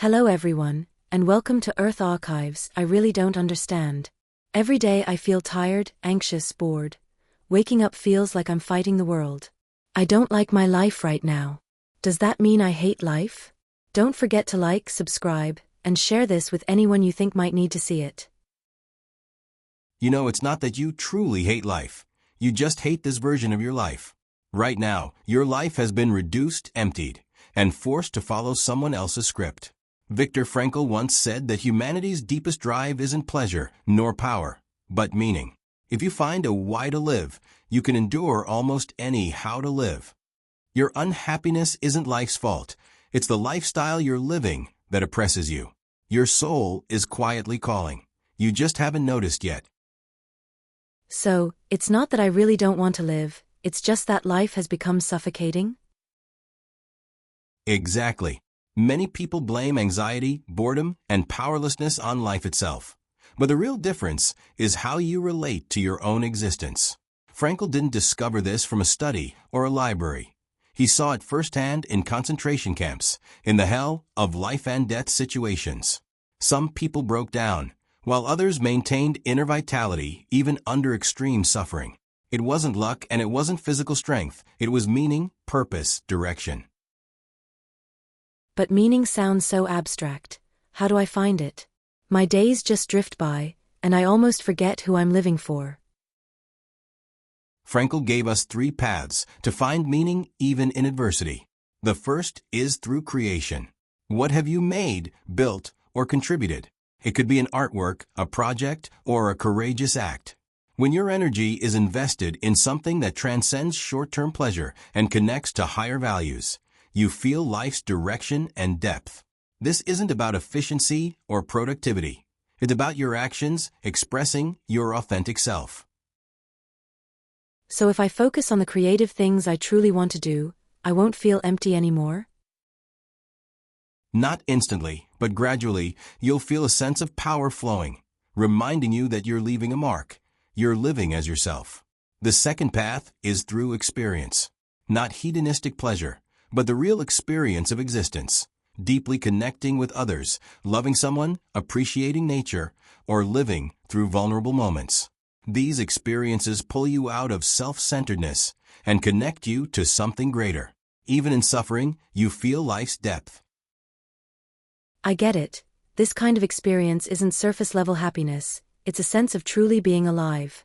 Hello everyone, and welcome to Earth Archives. I really don't understand. Every day I feel tired, anxious, bored. Waking up feels like I'm fighting the world. I don't like my life right now. Does that mean I hate life? Don't forget to like, subscribe, and share this with anyone you think might need to see it. You know, it's not that you truly hate life. You just hate this version of your life. Right now, your life has been reduced, emptied, and forced to follow someone else's script. Viktor Frankl once said that humanity's deepest drive isn't pleasure nor power, but meaning. If you find a why to live, you can endure almost any how to live. Your unhappiness isn't life's fault. It's the lifestyle you're living that oppresses you. Your soul is quietly calling. You just haven't noticed yet. So, it's not that I really don't want to live, it's just that life has become suffocating? Exactly. Many people blame anxiety, boredom, and powerlessness on life itself. But the real difference is how you relate to your own existence. Frankl didn't discover this from a study or a library. He saw it firsthand in concentration camps, in the hell of life and death situations. Some people broke down, while others maintained inner vitality even under extreme suffering. It wasn't luck and it wasn't physical strength. It was meaning, purpose, direction. But meaning sounds so abstract. How do I find it? My days just drift by, and I almost forget who I'm living for. Frankl gave us 3 paths to find meaning even in adversity. The first is through creation. What have you made, built, or contributed? It could be an artwork, a project, or a courageous act. When your energy is invested in something that transcends short-term pleasure and connects to higher values, you feel life's direction and depth. This isn't about efficiency or productivity. It's about your actions expressing your authentic self. So if I focus on the creative things I truly want to do, I won't feel empty anymore? Not instantly, but gradually, you'll feel a sense of power flowing, reminding you that you're leaving a mark. You're living as yourself. The second path is through experience. Not hedonistic pleasure, but the real experience of existence. Deeply connecting with others, loving someone, appreciating nature, or living through vulnerable moments. These experiences pull you out of self-centeredness and connect you to something greater. Even in suffering, you feel life's depth. I get it. This kind of experience isn't surface-level happiness, it's a sense of truly being alive.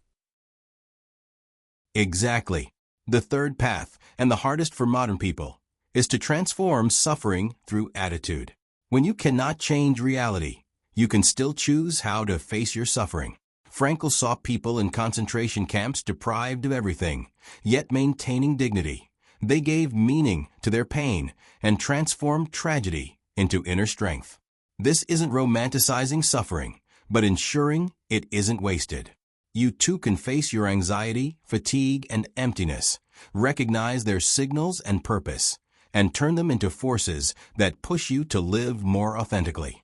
Exactly. The third path, and the hardest for modern people, is to transform suffering through attitude. When you cannot change reality, you can still choose how to face your suffering. Frankl saw people in concentration camps deprived of everything, yet maintaining dignity. They gave meaning to their pain and transformed tragedy into inner strength. This isn't romanticizing suffering, but ensuring it isn't wasted. You too can face your anxiety, fatigue, and emptiness, recognize their signals and purpose, and turn them into forces that push you to live more authentically.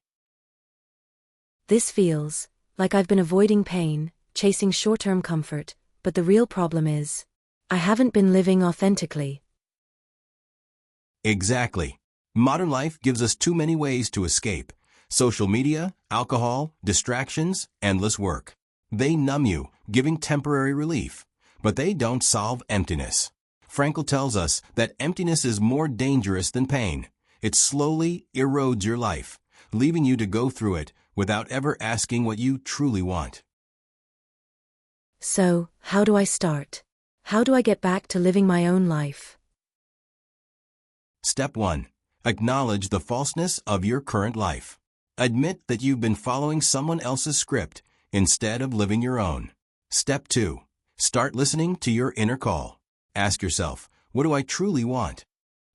This feels like I've been avoiding pain, chasing short-term comfort, but the real problem is, I haven't been living authentically. Exactly. Modern life gives us too many ways to escape. Social media, alcohol, distractions, endless work. They numb you, giving temporary relief, but they don't solve emptiness. Frankl tells us that emptiness is more dangerous than pain. It slowly erodes your life, leaving you to go through it without ever asking what you truly want. So, how do I start? How do I get back to living my own life? Step 1. Acknowledge the falseness of your current life. Admit that you've been following someone else's script instead of living your own. Step 2. Start listening to your inner call. Ask yourself, what do I truly want?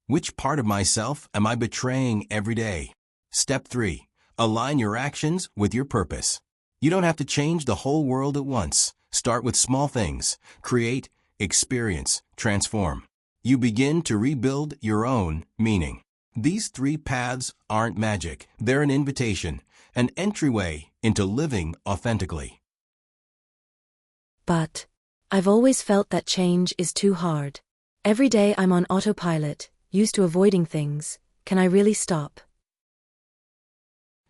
Which part of myself am I betraying every day? Step 3. Align your actions with your purpose. You don't have to change the whole world at once. Start with small things. Create, experience, transform. You begin to rebuild your own meaning. These 3 paths aren't magic. They're an invitation, an entryway into living authentically. But I've always felt that change is too hard. Every day I'm on autopilot, used to avoiding things. Can I really stop?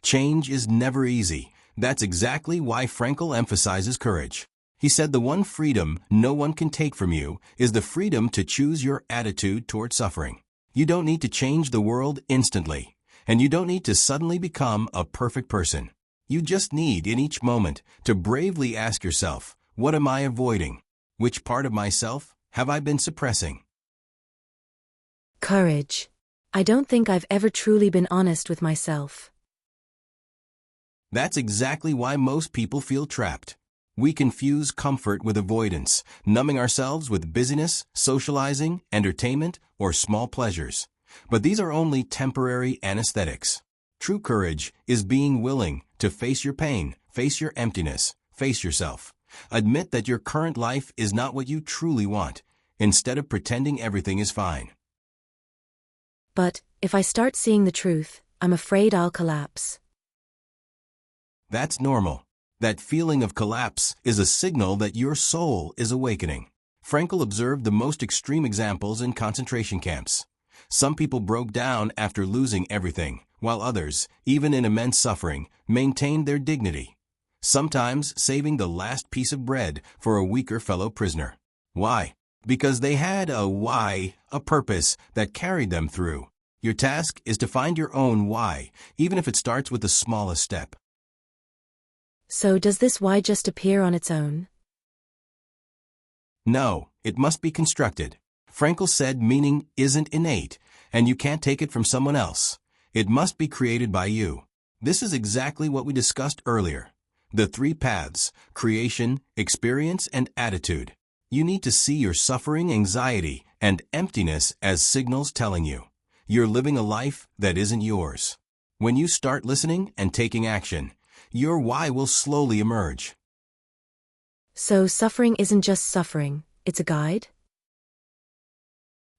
Change is never easy. That's exactly why Frankl emphasizes courage. He said the one freedom no one can take from you is the freedom to choose your attitude toward suffering. You don't need to change the world instantly, and you don't need to suddenly become a perfect person. You just need, in each moment, to bravely ask yourself, what am I avoiding? Which part of myself have I been suppressing? Courage. I don't think I've ever truly been honest with myself. That's exactly why most people feel trapped. We confuse comfort with avoidance, numbing ourselves with busyness, socializing, entertainment, or small pleasures. But these are only temporary anesthetics. True courage is being willing to face your pain, face your emptiness, face yourself. Admit that your current life is not what you truly want, instead of pretending everything is fine. But if I start seeing the truth, I'm afraid I'll collapse. That's normal. That feeling of collapse is a signal that your soul is awakening. Frankl observed the most extreme examples in concentration camps. Some people broke down after losing everything, while others, even in immense suffering, maintained their dignity, sometimes saving the last piece of bread for a weaker fellow prisoner. Why? Because they had a why, a purpose that carried them through. Your task is to find your own why, even if it starts with the smallest step. So does this why just appear on its own? No, it must be constructed. Frankl said meaning isn't innate, and you can't take it from someone else. It must be created by you. This is exactly what we discussed earlier. The three paths: creation, experience, and attitude. You need to see your suffering, anxiety, and emptiness as signals telling you you're living a life that isn't yours. When you start listening and taking action, your why will slowly emerge. So suffering isn't just suffering, it's a guide?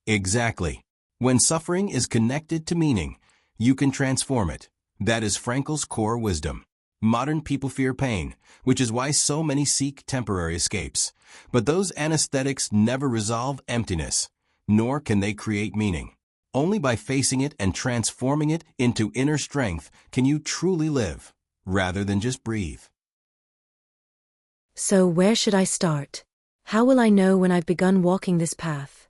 Exactly. When suffering is connected to meaning, you can transform it. That is Frankl's core wisdom. Modern people fear pain, which is why so many seek temporary escapes. But those anesthetics never resolve emptiness, nor can they create meaning. Only by facing it and transforming it into inner strength can you truly live, rather than just breathe. So where should I start? How will I know when I've begun walking this path?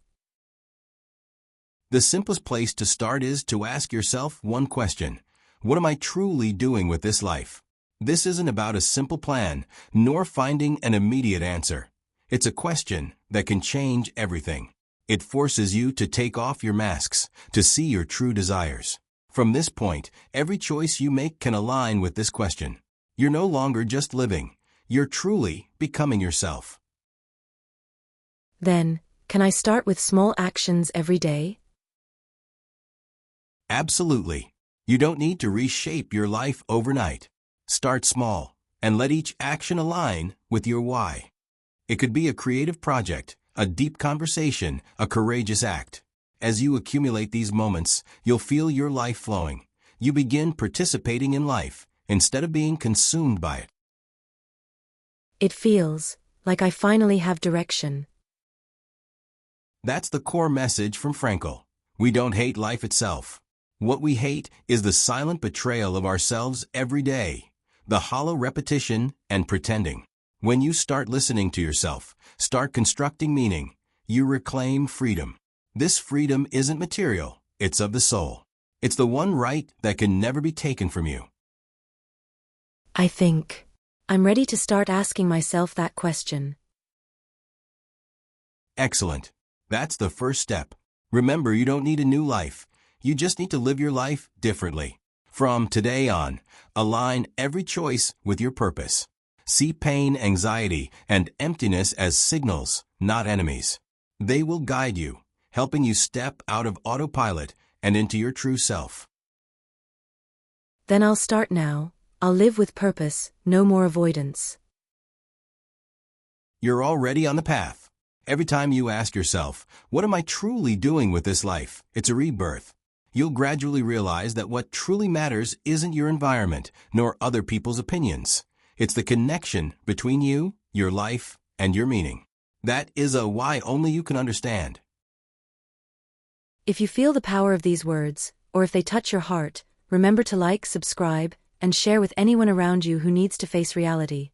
The simplest place to start is to ask yourself one question. What am I truly doing with this life? This isn't about a simple plan, nor finding an immediate answer. It's a question that can change everything. It forces you to take off your masks, to see your true desires. From this point, every choice you make can align with this question. You're no longer just living. You're truly becoming yourself. Then, can I start with small actions every day? Absolutely. You don't need to reshape your life overnight. Start small, and let each action align with your why. It could be a creative project, a deep conversation, a courageous act. As you accumulate these moments, you'll feel your life flowing. You begin participating in life, instead of being consumed by it. It feels like I finally have direction. That's the core message from Frankl. We don't hate life itself. What we hate is the silent betrayal of ourselves every day, the hollow repetition and pretending. When you start listening to yourself, start constructing meaning, you reclaim freedom. This freedom isn't material, it's of the soul. It's the one right that can never be taken from you. I think I'm ready to start asking myself that question. Excellent. That's the first step. Remember, you don't need a new life. You just need to live your life differently. From today on, align every choice with your purpose. See pain, anxiety, and emptiness as signals, not enemies. They will guide you, helping you step out of autopilot and into your true self. Then I'll start now. I'll live with purpose, no more avoidance. You're already on the path. Every time you ask yourself, what am I truly doing with this life? It's a rebirth. You'll gradually realize that what truly matters isn't your environment, nor other people's opinions. It's the connection between you, your life, and your meaning. That is a why only you can understand. If you feel the power of these words, or if they touch your heart, remember to like, subscribe, and share with anyone around you who needs to face reality.